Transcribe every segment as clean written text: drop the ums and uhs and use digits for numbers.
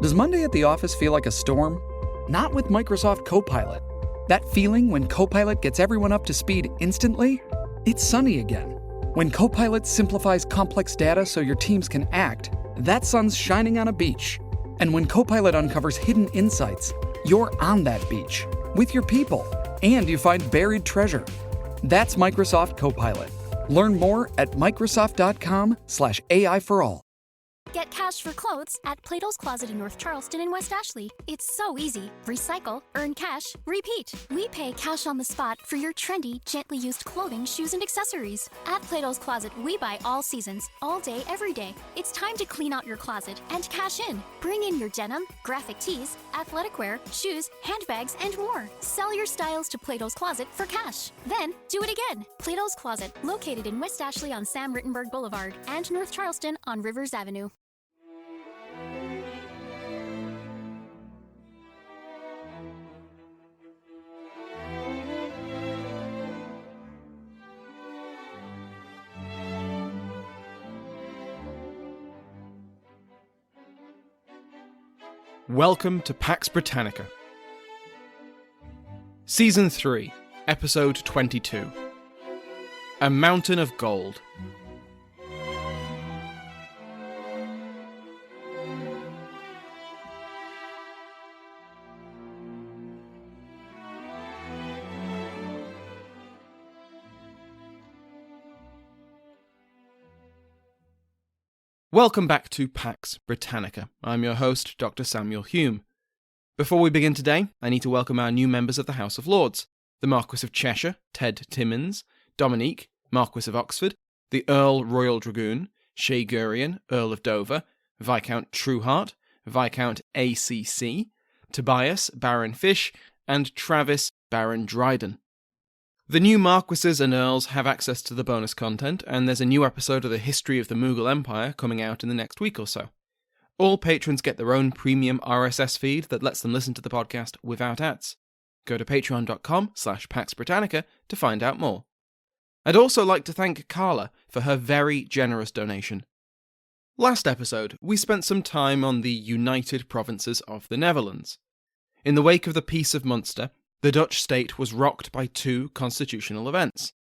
Does Monday at the office feel like a storm? Not with Microsoft Copilot. That feeling when Copilot gets everyone up to speed instantly? It's sunny again. When Copilot simplifies complex data so your teams can act, that sun's shining on a beach. And when Copilot uncovers hidden insights, you're on that beach with your people, and you find buried treasure. That's Microsoft Copilot. Learn more at Microsoft.com/AI for all. Get cash for clothes at Plato's Closet in North Charleston and West Ashley. It's so easy. Recycle, earn cash, repeat. We pay cash on the spot for your trendy, gently used clothing, shoes, and accessories. At Plato's Closet, we buy all seasons, all day, every day. It's time to clean out your closet and cash in. Bring in your denim, graphic tees, athletic wear, shoes, handbags, and more. Sell your styles to Plato's Closet for cash. Then, do it again. Plato's Closet, located in West Ashley on Sam Rittenberg Boulevard and North Charleston on Rivers Avenue. Welcome to Pax Britannica. Season 3, Episode 22. A Mountain of Gold. Welcome back to Pax Britannica. I'm your host, Dr. Samuel Hume. Before we begin today, I need to welcome our new members of the House of Lords, the Marquess of Cheshire, Ted Timmins, Dominique, Marquess of Oxford, the Earl Royal Dragoon, Shay Gurian, Earl of Dover, Viscount Trueheart, Viscount ACC, Tobias, Baron Fish, and Travis, Baron Dryden. The new Marquesses and Earls have access to the bonus content, and there's a new episode of the History of the Mughal Empire coming out in the next week or so. All patrons get their own premium RSS feed that lets them listen to the podcast without ads. Go to patreon.com/Pax Britannica to find out more. I'd also like to thank Carla for her very generous donation. Last episode, we spent some time on the United Provinces of the Netherlands. In the wake of the Peace of Munster, the Dutch state was rocked by two constitutional events.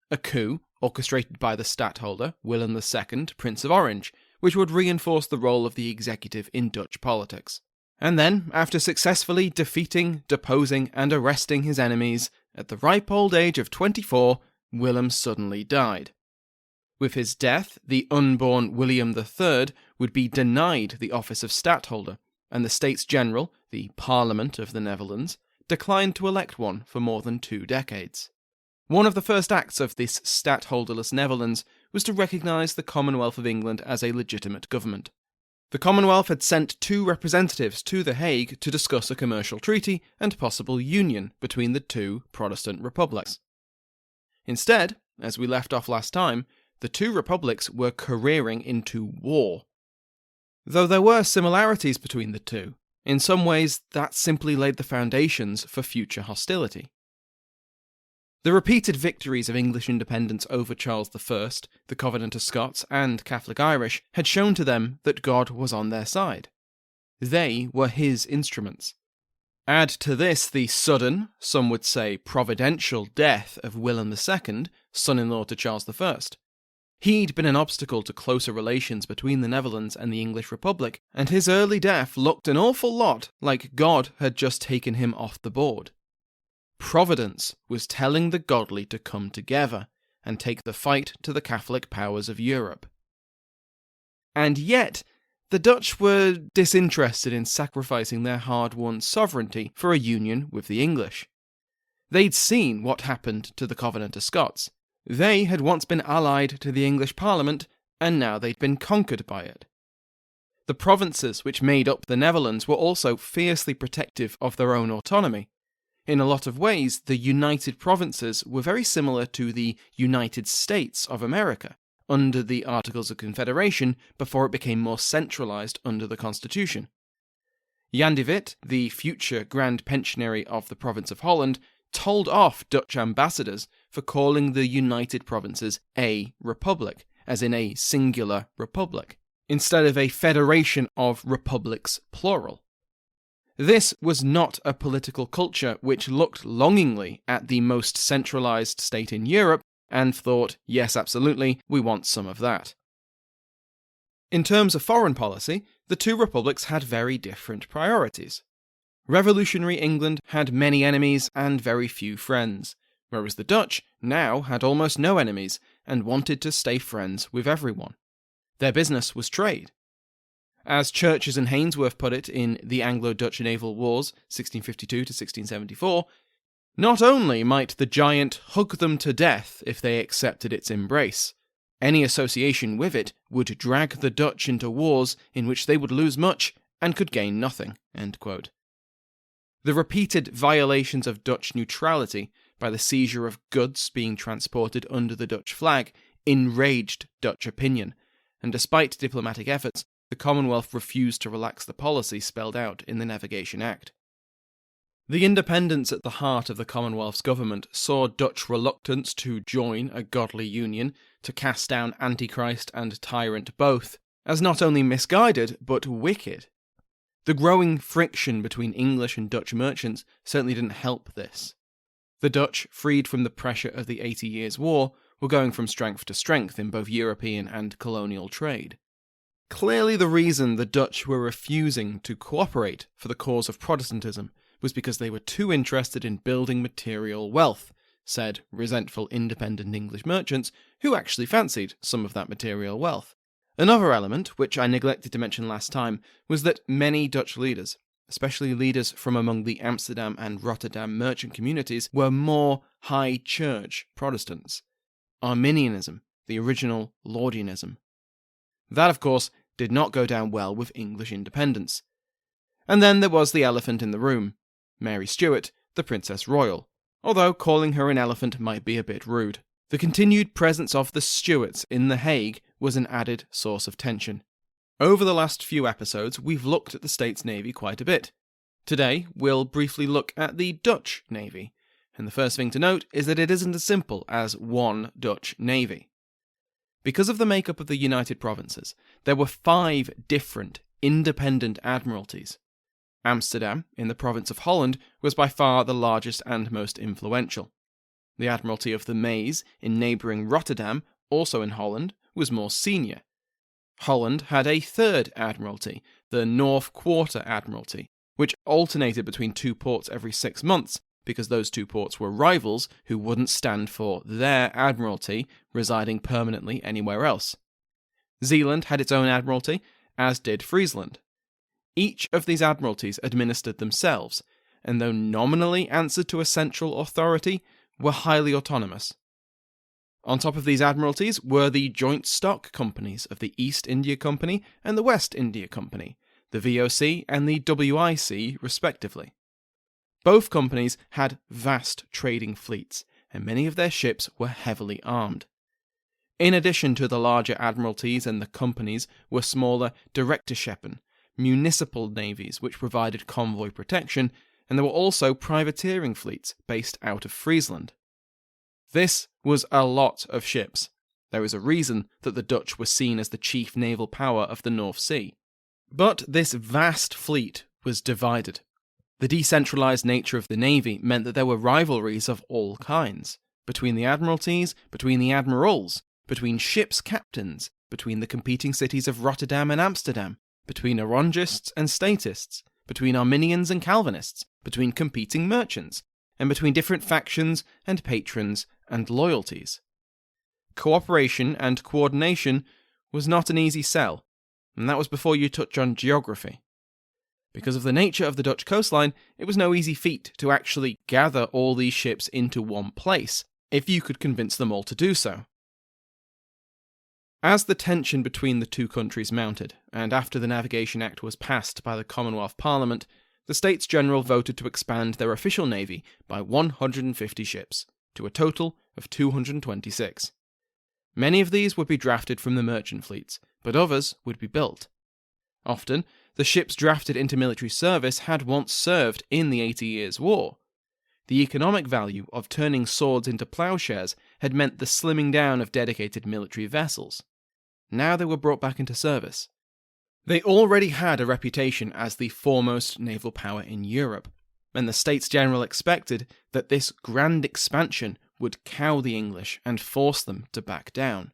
A coup, orchestrated by the stadtholder, Willem II, Prince of Orange, which would reinforce the role of the executive in Dutch politics. And then, after successfully defeating, deposing, and arresting his enemies, at the ripe old age of 24, Willem suddenly died. With his death, the unborn William III would be denied the office of stadtholder, and the States General, the Parliament of the Netherlands, declined to elect one for more than 2 decades. One of the first acts of this stadtholderless Netherlands was to recognise the Commonwealth of England as a legitimate government. The Commonwealth had sent 2 representatives to The Hague to discuss a commercial treaty and possible union between the 2 Protestant republics. Instead, as we left off last time, the 2 republics were careering into war. Though there were similarities between the 2, in some ways, that simply laid the foundations for future hostility. The repeated victories of English independence over Charles I, the Covenanter Scots, and Catholic Irish had shown to them that God was on their side. They were his instruments. Add to this the sudden, some would say providential, death of Willem II, son-in-law to Charles I. He'd been an obstacle to closer relations between the Netherlands and the English Republic, and his early death looked an awful lot like God had just taken him off the board. Providence was telling the godly to come together and take the fight to the Catholic powers of Europe. And yet, the Dutch were disinterested in sacrificing their hard-won sovereignty for a union with the English. They'd seen what happened to the Covenanter Scots. They had once been allied to the English Parliament, and now they'd been conquered by it. The provinces which made up the Netherlands were also fiercely protective of their own autonomy. In a lot of ways, the United Provinces were very similar to the United States of America, under the Articles of Confederation before it became more centralised under the Constitution. Jan de Witt, the future Grand Pensionary of the Province of Holland, told off Dutch ambassadors for calling the United Provinces a republic, as in a singular republic. instead of a federation of republics plural. This was not a political culture which looked longingly at the most centralised state in Europe and thought, yes, absolutely, we want some of that. In terms of foreign policy, the two republics had very different priorities. Revolutionary England had many enemies and very few friends, whereas the Dutch now had almost no enemies and wanted to stay friends with everyone. Their business was trade. As Churches and Hainsworth put it in the Anglo-Dutch Naval Wars, 1652 to 1674, not only might the giant hug them to death if they accepted its embrace, any association with it would drag the Dutch into wars in which they would lose much and could gain nothing. End quote. The repeated violations of Dutch neutrality by the seizure of goods being transported under the Dutch flag enraged Dutch opinion, and despite diplomatic efforts, the Commonwealth refused to relax the policy spelled out in the Navigation Act. The independence at the heart of the Commonwealth's government saw Dutch reluctance to join a godly union to cast down Antichrist and tyrant both as not only misguided but wicked. The growing friction between English and Dutch merchants certainly didn't help this. The Dutch, freed from the pressure of the 80 Years' War, were going from strength to strength in both European and colonial trade. Clearly the reason the Dutch were refusing to cooperate for the cause of Protestantism was because they were too interested in building material wealth, said resentful independent English merchants who actually fancied some of that material wealth. Another element, which I neglected to mention last time, was that many Dutch leaders, especially leaders from among the Amsterdam and Rotterdam merchant communities, were more High Church Protestants. Arminianism, the original Laudianism. That, of course, did not go down well with English independence. And then there was the elephant in the room, Mary Stuart, the Princess Royal, although calling her an elephant might be a bit rude. The continued presence of the Stuarts in The Hague was an added source of tension. Over the last few episodes, we've looked at the state's navy quite a bit. Today, we'll briefly look at the Dutch navy, and the first thing to note is that it isn't as simple as one Dutch navy. Because of the makeup of the United Provinces, there were 5 different independent admiralties. Amsterdam, in the province of Holland, was by far the largest and most influential. The Admiralty of the Maes, in neighbouring Rotterdam, also in Holland, was more senior. Holland had a third admiralty, the North Quarter Admiralty, which alternated between 2 ports every 6 months, because those 2 ports were rivals who wouldn't stand for their admiralty residing permanently anywhere else. Zeeland had its own admiralty, as did Friesland. Each of these admiralties administered themselves, and though nominally answered to a central authority, were highly autonomous. On top of these admiralties were the joint stock companies of the East India Company and the West India Company, the VOC and the WIC respectively. Both companies had vast trading fleets, and many of their ships were heavily armed. In addition to the larger admiralties and the companies were smaller Directorsschepen, municipal navies which provided convoy protection, and there were also privateering fleets based out of Friesland. This was a lot of ships. There is a reason that the Dutch were seen as the chief naval power of the North Sea. But this vast fleet was divided. The decentralised nature of the navy meant that there were rivalries of all kinds, between the admiralties, between the admirals, between ships' captains, between the competing cities of Rotterdam and Amsterdam, between Orangists and Statists, between Arminians and Calvinists, between competing merchants, and between different factions and patrons and loyalties. Cooperation and coordination was not an easy sell, and that was before you touch on geography. Because of the nature of the Dutch coastline, it was no easy feat to actually gather all these ships into one place, if you could convince them all to do so. As the tension between the two countries mounted, and after the Navigation Act was passed by the Commonwealth Parliament, the States General voted to expand their official navy by 150 ships, to a total of 226. Many of these would be drafted from the merchant fleets, but others would be built. Often, the ships drafted into military service had once served in the 80 Years' War. The economic value of turning swords into ploughshares had meant the slimming down of dedicated military vessels. Now they were brought back into service, They already had a reputation as the foremost naval power in Europe, and the States General expected that this grand expansion would cow the English and force them to back down.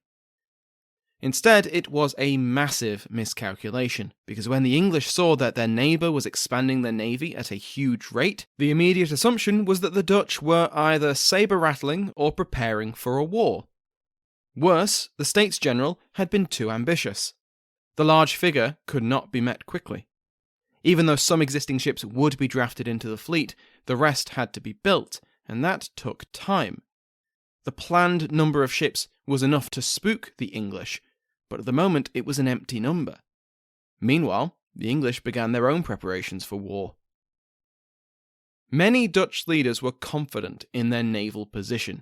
Instead, it was a massive miscalculation, because when the English saw that their neighbour was expanding their navy at a huge rate, the immediate assumption was that the Dutch were either sabre-rattling or preparing for a war. Worse, the States General had been too ambitious. The large figure could not be met quickly. Even though some existing ships would be drafted into the fleet, the rest had to be built, and that took time. The planned number of ships was enough to spook the English, but at the moment it was an empty number. Meanwhile, the English began their own preparations for war. Many Dutch leaders were confident in their naval position.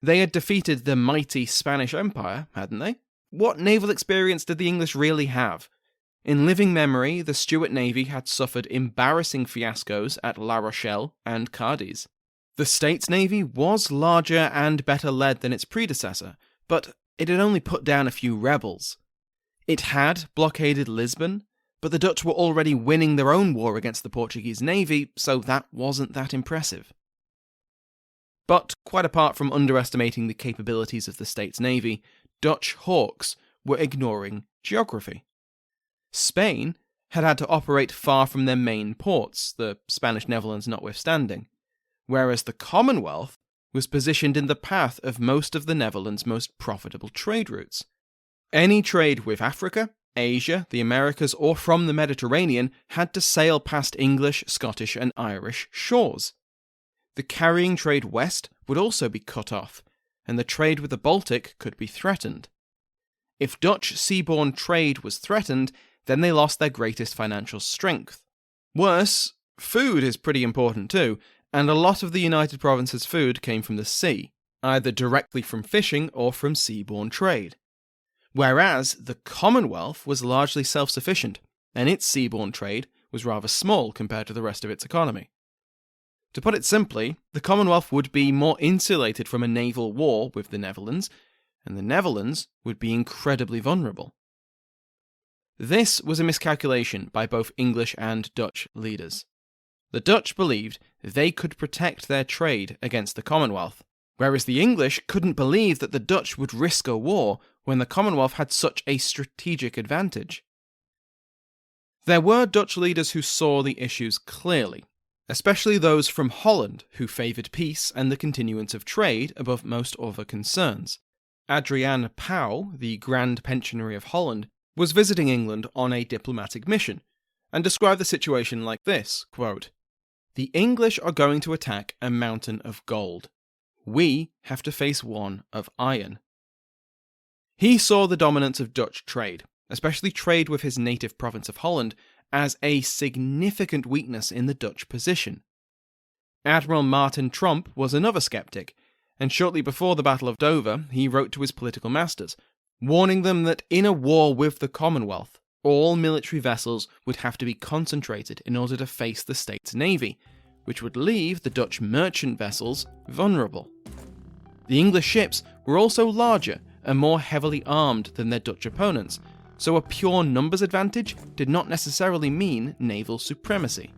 They had defeated the mighty Spanish Empire, hadn't they? What naval experience did the English really have? In living memory, the Stuart Navy had suffered embarrassing fiascos at La Rochelle and Cadiz. The States Navy was larger and better led than its predecessor, but it had only put down a few rebels. It had blockaded Lisbon, but the Dutch were already winning their own war against the Portuguese navy, so that wasn't that impressive. But, quite apart from underestimating the capabilities of the States Navy, Dutch hawks were ignoring geography. Spain had had to operate far from their main ports, the Spanish Netherlands notwithstanding, whereas the Commonwealth was positioned in the path of most of the Netherlands' most profitable trade routes. Any trade with Africa, Asia, the Americas, or from the Mediterranean had to sail past English, Scottish, and Irish shores. The carrying trade west would also be cut off, and the trade with the Baltic could be threatened. If Dutch seaborne trade was threatened, then they lost their greatest financial strength. Worse, food is pretty important too, and a lot of the United Provinces' food came from the sea, either directly from fishing or from seaborne trade. Whereas the Commonwealth was largely self-sufficient, and its seaborne trade was rather small compared to the rest of its economy. To put it simply, the Commonwealth would be more insulated from a naval war with the Netherlands, and the Netherlands would be incredibly vulnerable. This was a miscalculation by both English and Dutch leaders. The Dutch believed they could protect their trade against the Commonwealth, whereas the English couldn't believe that the Dutch would risk a war when the Commonwealth had such a strategic advantage. There were Dutch leaders who saw the issues clearly, especially those from Holland who favoured peace and the continuance of trade above most other concerns. Adrian Pauw, the Grand Pensionary of Holland, was visiting England on a diplomatic mission, and described the situation like this, quote, "The English are going to attack a mountain of gold. We have to face one of iron." He saw the dominance of Dutch trade, especially trade with his native province of Holland, as a significant weakness in the Dutch position. Admiral Maarten Tromp was another sceptic, and shortly before the Battle of Dover he wrote to his political masters, warning them that in a war with the Commonwealth, all military vessels would have to be concentrated in order to face the States Navy, which would leave the Dutch merchant vessels vulnerable. The English ships were also larger and more heavily armed than their Dutch opponents, so a pure numbers advantage did not necessarily mean naval supremacy.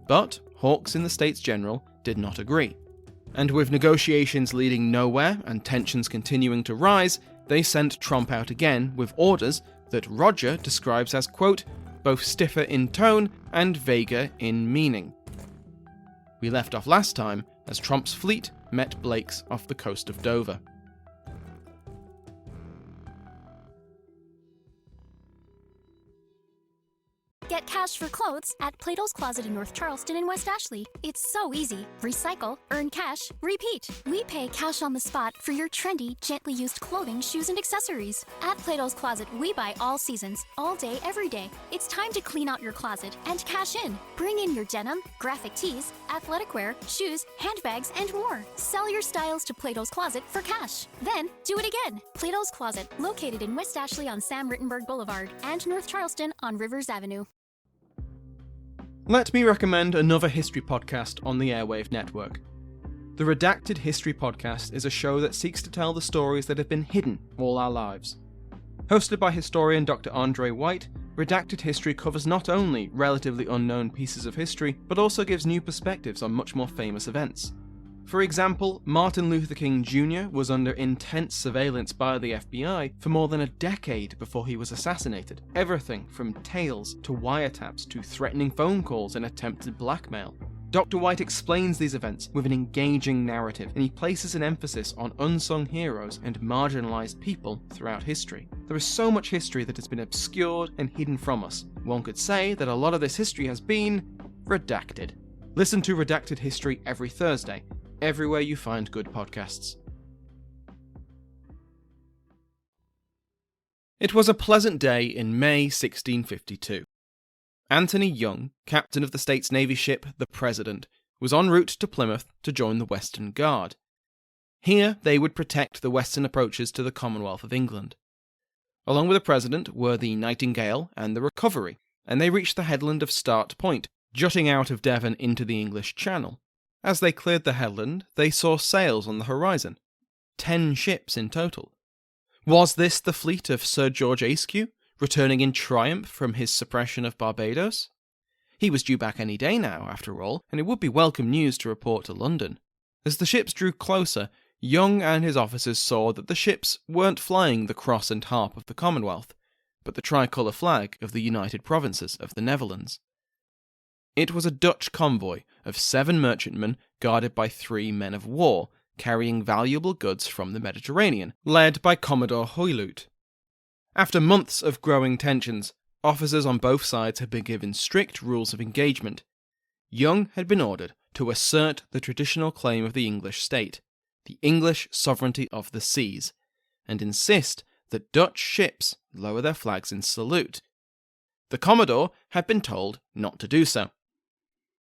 But hawks in the States General did not agree, and with negotiations leading nowhere and tensions continuing to rise, they sent Tromp out again with orders that Rodger describes as, quote, both stiffer in tone and vaguer in meaning. We left off last time as Tromp's fleet met Blake's off the coast of Dover. Get cash for clothes at Plato's Closet in North Charleston and West Ashley. It's so easy. Recycle, earn cash, repeat. We pay cash on the spot for your trendy, gently used clothing, shoes, and accessories. At Plato's Closet, we buy all seasons, all day, every day. It's time to clean out your closet and cash in. Bring in your denim, graphic tees, athletic wear, shoes, handbags, and more. Sell your styles to Plato's Closet for cash. Then, do it again. Plato's Closet, located in West Ashley on Sam Rittenberg Boulevard and North Charleston on Rivers Avenue. Let me recommend another history podcast on the Airwave Network. The Redacted History Podcast is a show that seeks to tell the stories that have been hidden all our lives. Hosted by historian Dr. Andre White redacted history covers not only relatively unknown pieces of history, but also gives new perspectives on much more famous events. For example, Martin Luther King Jr. was under intense surveillance by the FBI for more than a decade before he was assassinated. Everything from tails to wiretaps to threatening phone calls and attempted blackmail. Dr. White explains these events with an engaging narrative, and he places an emphasis on unsung heroes and marginalized people throughout history. There is so much history that has been obscured and hidden from us. One could say that a lot of this history has been redacted. Listen to Redacted History every Thursday, everywhere you find good podcasts. It was a pleasant day in May 1652. Anthony Young, captain of the state's navy ship, the President, was en route to Plymouth to join the Western Guard. Here they would protect the western approaches to the Commonwealth of England. Along with the President were the Nightingale and the Recovery, and they reached the headland of Start Point, jutting out of Devon into the English Channel. As they cleared the headland, they saw sails on the horizon. 10 ships in total. Was this the fleet of Sir George Ayscue, returning in triumph from his suppression of Barbados? He was due back any day now, after all, and it would be welcome news to report to London. As the ships drew closer, Young and his officers saw that the ships weren't flying the cross and harp of the Commonwealth, but the tricolour flag of the United Provinces of the Netherlands. It was a Dutch convoy of 7 merchantmen guarded by 3 men of war, carrying valuable goods from the Mediterranean, led by Commodore Hoyloot. After months of growing tensions, officers on both sides had been given strict rules of engagement. Young had been ordered to assert the traditional claim of the English state, the English sovereignty of the seas, and insist that Dutch ships lower their flags in salute. The Commodore had been told not to do so.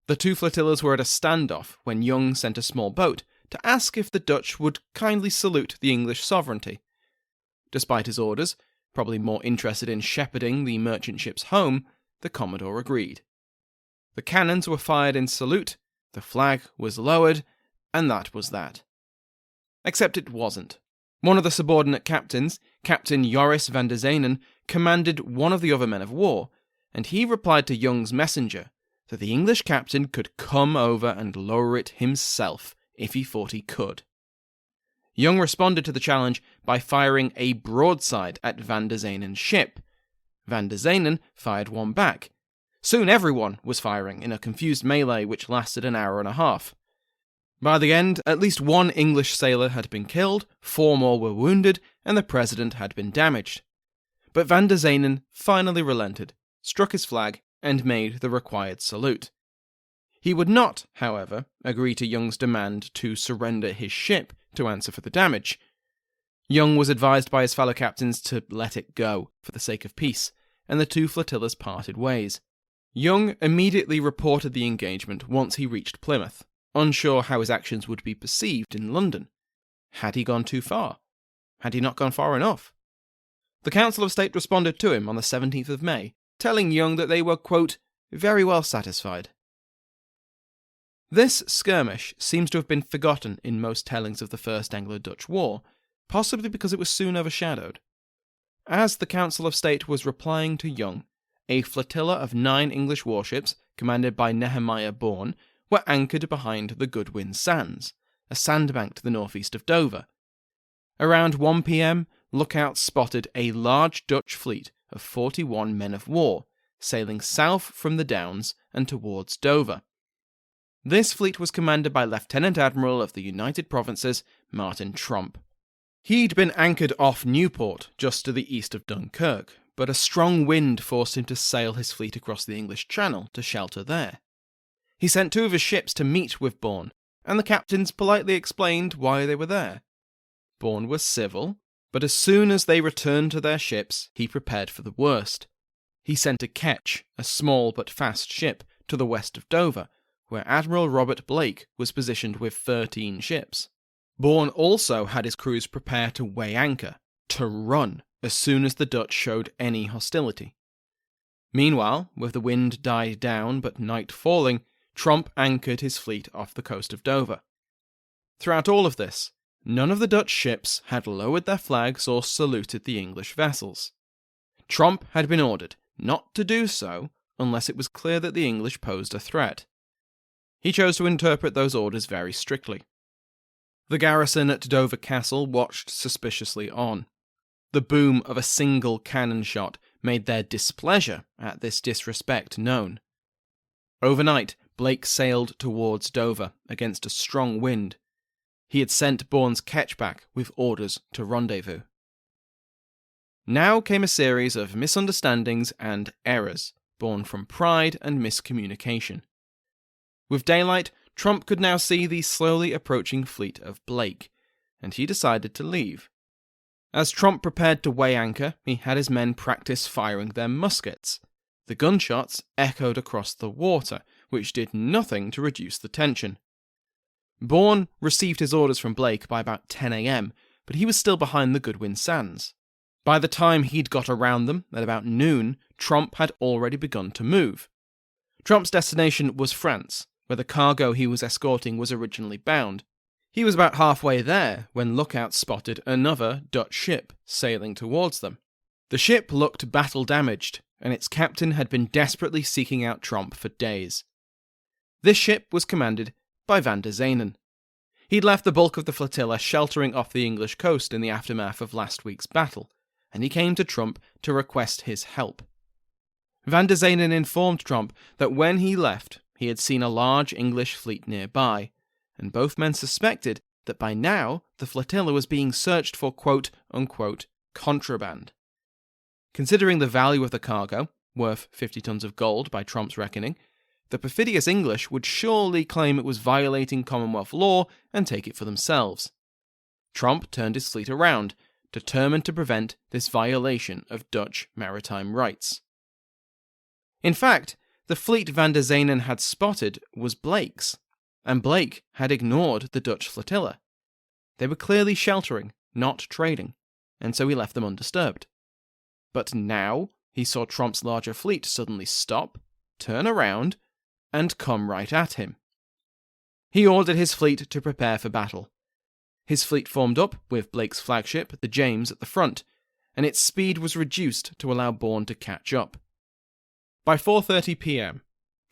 The 2 flotillas were at a standoff when Young sent a small boat to ask if the Dutch would kindly salute the English sovereignty. Despite his orders, probably more interested in shepherding the merchant ships home, the Commodore agreed. The cannons were fired in salute, the flag was lowered, and that was that. Except it wasn't. One of the subordinate captains, Captain Joris van der Zeynen, commanded one of the other men of war, and he replied to Young's messenger that the English captain could come over and lower it himself if he thought he could. Young responded to the challenge by firing a broadside at van der Zeynen's ship. Van der Zeynen fired one back. Soon everyone was firing in a confused melee which lasted an hour and a half. By the end, at least 1 English sailor had been killed, 4 more were wounded, and the President had been damaged. But van der Zeynen finally relented, struck his flag, and made the required salute. He would not, however, agree to Young's demand to surrender his ship to answer for the damage. Young was advised by his fellow captains to let it go, for the sake of peace, and the 2 flotillas parted ways. Young immediately reported the engagement once he reached Plymouth, unsure how his actions would be perceived in London. Had he gone too far? Had he not gone far enough? The Council of State responded to him on the 17th of May, telling Young that they were, quote, very well satisfied. This skirmish seems to have been forgotten in most tellings of the First Anglo-Dutch War, possibly because it was soon overshadowed. As the Council of State was replying to Young, a flotilla of 9 English warships, commanded by Nehemiah Bourne, were anchored behind the Goodwin Sands, a sandbank to the northeast of Dover. Around 1 p.m, lookouts spotted a large Dutch fleet of 41 men of war, sailing south from the Downs and towards Dover. This fleet was commanded by Lieutenant Admiral of the United Provinces, Maarten Tromp. He'd been anchored off Newport, just to the east of Dunkirk, but a strong wind forced him to sail his fleet across the English Channel to shelter there. He sent 2 of his ships to meet with Bourne, and the captains politely explained why they were there. Bourne was civil, but as soon as they returned to their ships, he prepared for the worst. He sent a ketch, a small but fast ship, to the west of Dover, where Admiral Robert Blake was positioned with 13 ships. Bourne also had his crews prepare to weigh anchor, to run, as soon as the Dutch showed any hostility. Meanwhile, with the wind died down but night falling, Tromp anchored his fleet off the coast of Dover. Throughout all of this, none of the Dutch ships had lowered their flags or saluted the English vessels. Tromp had been ordered not to do so unless it was clear that the English posed a threat. He chose to interpret those orders very strictly. The garrison at Dover Castle watched suspiciously on. The boom of a single cannon shot made their displeasure at this disrespect known. Overnight, Blake sailed towards Dover against a strong wind. He had sent Bourne's ketchback with orders to rendezvous. Now came a series of misunderstandings and errors, born from pride and miscommunication. With daylight, Tromp could now see the slowly approaching fleet of Blake, and he decided to leave. As Tromp prepared to weigh anchor, he had his men practice firing their muskets. The gunshots echoed across the water, which did nothing to reduce the tension. Bourne received his orders from Blake by about 10 a.m, but he was still behind the Goodwin Sands. By the time he'd got around them, at about noon, Tromp had already begun to move. Tromp's destination was France, where the cargo he was escorting was originally bound. He was about halfway there when lookouts spotted another Dutch ship sailing towards them. The ship looked battle-damaged, and its captain had been desperately seeking out Tromp for days. This ship was commanded by Van der Zeynen. He'd left the bulk of the flotilla sheltering off the English coast in the aftermath of last week's battle, and he came to Tromp to request his help. Van der Zeynen informed Tromp that when he left, he had seen a large English fleet nearby, and both men suspected that by now the flotilla was being searched for quote-unquote contraband. Considering the value of the cargo, worth 50 tons of gold by Tromp's reckoning, the perfidious English would surely claim it was violating Commonwealth law and take it for themselves. Tromp turned his fleet around, determined to prevent this violation of Dutch maritime rights. In fact, the fleet Van der Zeynen had spotted was Blake's, and Blake had ignored the Dutch flotilla. They were clearly sheltering, not trading, and so he left them undisturbed. But now he saw Tromp's larger fleet suddenly stop, turn around, and come right at him. He ordered his fleet to prepare for battle. His fleet formed up, with Blake's flagship, the James, at the front, and its speed was reduced to allow Bourne to catch up. By 4:30 p.m,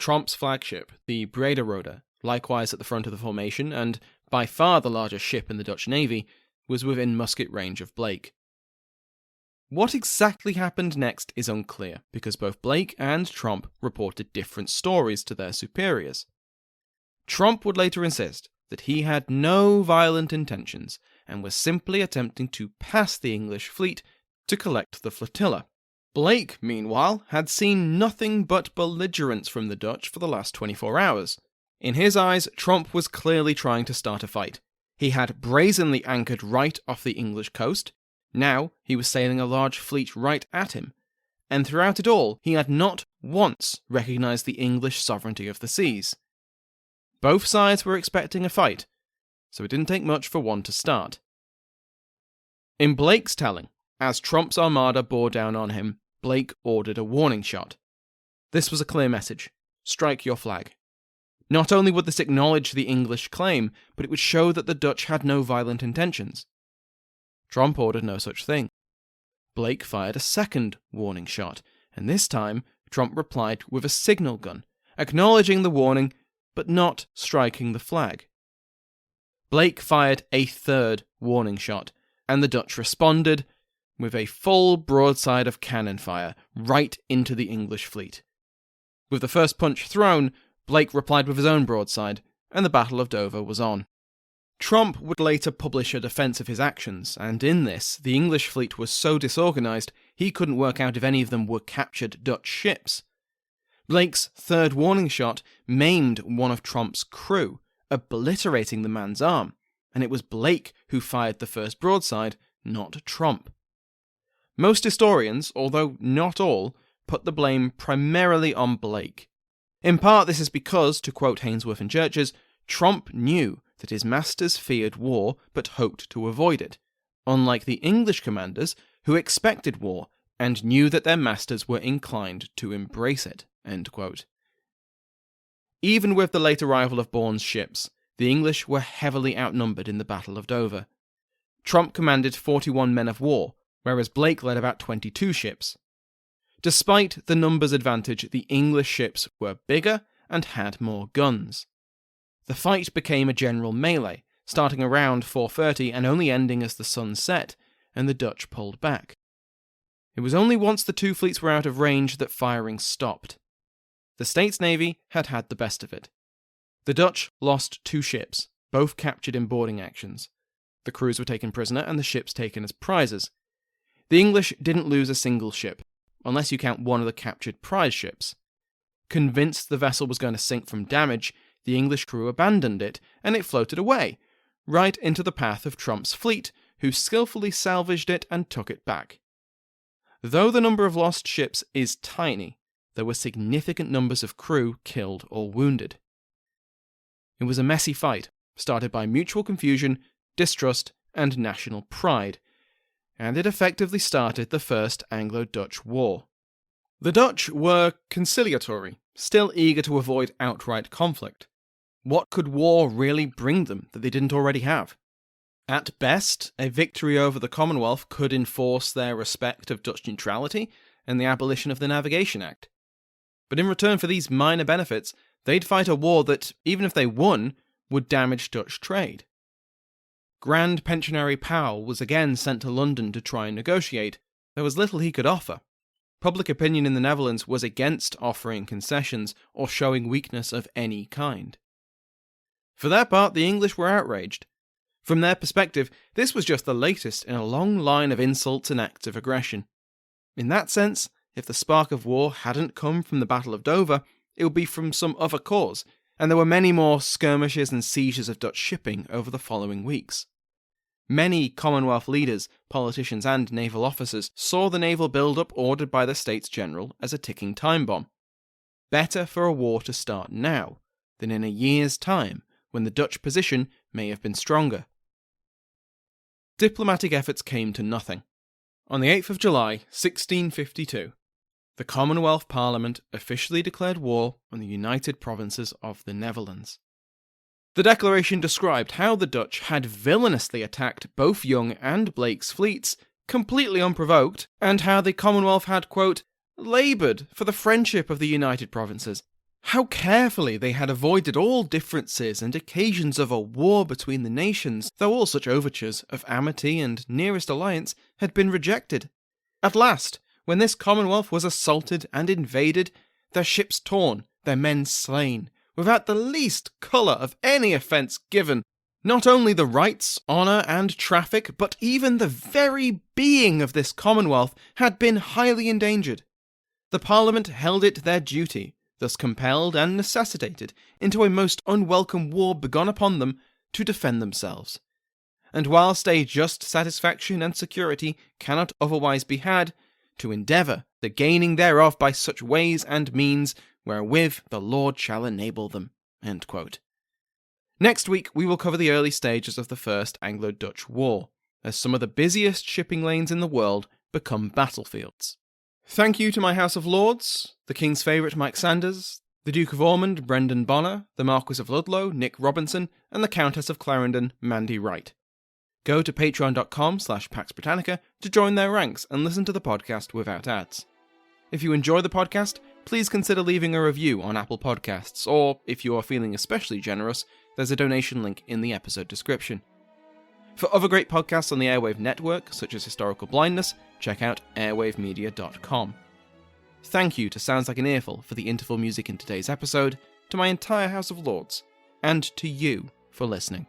Tromp's flagship, the Brederode, likewise at the front of the formation, and by far the largest ship in the Dutch Navy, was within musket range of Blake. What exactly happened next is unclear, because both Blake and Tromp reported different stories to their superiors. Tromp would later insist that he had no violent intentions, and was simply attempting to pass the English fleet to collect the flotilla. Blake, meanwhile, had seen nothing but belligerence from the Dutch for the last 24 hours. In his eyes, Tromp was clearly trying to start a fight. He had brazenly anchored right off the English coast. Now he was sailing a large fleet right at him, and throughout it all he had not once recognised the English sovereignty of the seas. Both sides were expecting a fight, so it didn't take much for one to start. In Blake's telling, as Tromp's armada bore down on him, Blake ordered a warning shot. This was a clear message: strike your flag. Not only would this acknowledge the English claim, but it would show that the Dutch had no violent intentions. Tromp ordered no such thing. Blake fired a second warning shot, and this time Tromp replied with a signal gun, acknowledging the warning, but not striking the flag. Blake fired a third warning shot, and the Dutch responded with a full broadside of cannon fire right into the English fleet. With the first punch thrown, Blake replied with his own broadside, and the Battle of Dover was on. Tromp would later publish a defence of his actions, and in this, the English fleet was so disorganised he couldn't work out if any of them were captured Dutch ships. Blake's third warning shot maimed one of Tromp's crew, obliterating the man's arm, and it was Blake who fired the first broadside, not Tromp. Most historians, although not all, put the blame primarily on Blake. In part this is because, to quote Hainsworth and Churches, Tromp knew that his masters feared war but hoped to avoid it, unlike the English commanders who expected war and knew that their masters were inclined to embrace it. End quote. Even with the late arrival of Bourne's ships, the English were heavily outnumbered in the Battle of Dover. Tromp commanded 41 men of war, whereas Blake led about 22 ships. Despite the numbers advantage, the English ships were bigger and had more guns. The fight became a general melee, starting around 4:30 and only ending as the sun set and the Dutch pulled back. It was only once the two fleets were out of range that firing stopped. The States Navy had had the best of it. The Dutch lost 2 ships, both captured in boarding actions. The crews were taken prisoner and the ships taken as prizes. The English didn't lose a single ship, unless you count one of the captured prize ships. Convinced the vessel was going to sink from damage, the English crew abandoned it, and it floated away, right into the path of Tromp's fleet, who skillfully salvaged it and took it back. Though the number of lost ships is tiny, there were significant numbers of crew killed or wounded. It was a messy fight, started by mutual confusion, distrust, and national pride, and it effectively started the First Anglo-Dutch War. The Dutch were conciliatory, still eager to avoid outright conflict. What could war really bring them that they didn't already have? At best, a victory over the Commonwealth could enforce their respect of Dutch neutrality and the abolition of the Navigation Act. But in return for these minor benefits, they'd fight a war that, even if they won, would damage Dutch trade. Grand Pensionary Powell was again sent to London to try and negotiate. There was little he could offer. Public opinion in the Netherlands was against offering concessions or showing weakness of any kind. For their part, the English were outraged. From their perspective, this was just the latest in a long line of insults and acts of aggression. In that sense, if the spark of war hadn't come from the Battle of Dover, it would be from some other cause, and there were many more skirmishes and sieges of Dutch shipping over the following weeks. Many Commonwealth leaders, politicians and naval officers saw the naval build-up ordered by the States General as a ticking time bomb. Better for a war to start now than in a year's time when the Dutch position may have been stronger. Diplomatic efforts came to nothing. On the 8th of July, 1652, the Commonwealth Parliament officially declared war on the United Provinces of the Netherlands. The declaration described how the Dutch had villainously attacked both Young and Blake's fleets, completely unprovoked, and how the Commonwealth had, quote, laboured for the friendship of the United Provinces. How carefully they had avoided all differences and occasions of a war between the nations, though all such overtures of amity and nearest alliance had been rejected. At last, when this Commonwealth was assaulted and invaded, their ships torn, their men slain, without the least colour of any offence given, not only the rights, honour, and traffic, but even the very being of this Commonwealth had been highly endangered. The Parliament held it their duty, thus compelled and necessitated into a most unwelcome war begun upon them, to defend themselves. And whilst a just satisfaction and security cannot otherwise be had, to endeavour the gaining thereof by such ways and means wherewith the Lord shall enable them. End quote. Next week we will cover the early stages of the First Anglo-Dutch War, as some of the busiest shipping lanes in the world become battlefields. Thank you to my House of Lords, the King's favourite Mike Sanders, the Duke of Ormond Brendan Bonner, the Marquis of Ludlow Nick Robinson, and the Countess of Clarendon Mandy Wright. Go to patreon.com/Pax Britannica to join their ranks and listen to the podcast without ads. If you enjoy the podcast, please consider leaving a review on Apple Podcasts, or if you are feeling especially generous, there's a donation link in the episode description. For other great podcasts on the Airwave Network, such as Historical Blindness, check out airwavemedia.com. Thank you to Sounds Like an Earful for the interval music in today's episode, to my entire House of Lords, and to you for listening.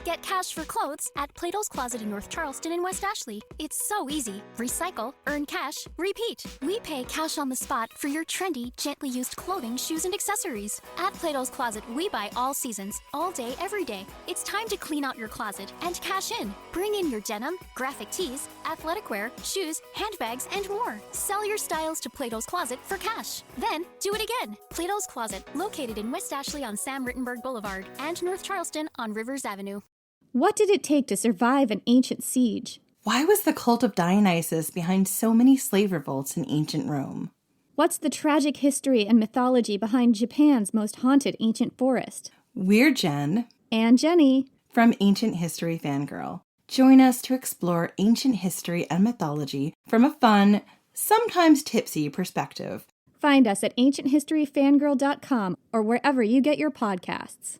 Get cash for clothes at Plato's Closet in North Charleston and West Ashley. It's so easy. Recycle, earn cash, repeat. We pay cash on the spot for your trendy, gently used clothing, shoes, and accessories. At Plato's Closet, we buy all seasons, all day, every day. It's time to clean out your closet and cash in. Bring in your denim, graphic tees, athletic wear, shoes, handbags, and more. Sell your styles to Plato's Closet for cash. Then, do it again. Plato's Closet, located in West Ashley on Sam Rittenberg Boulevard and North Charleston on Rivers Avenue. What did it take to survive an ancient siege? Why was the cult of Dionysus behind so many slave revolts in ancient Rome? What's the tragic history and mythology behind Japan's most haunted ancient forest? We're Jen And Jenny from Ancient History Fangirl. Join us to explore ancient history and mythology from a fun, sometimes tipsy perspective. Find us at ancienthistoryfangirl.com or wherever you get your podcasts.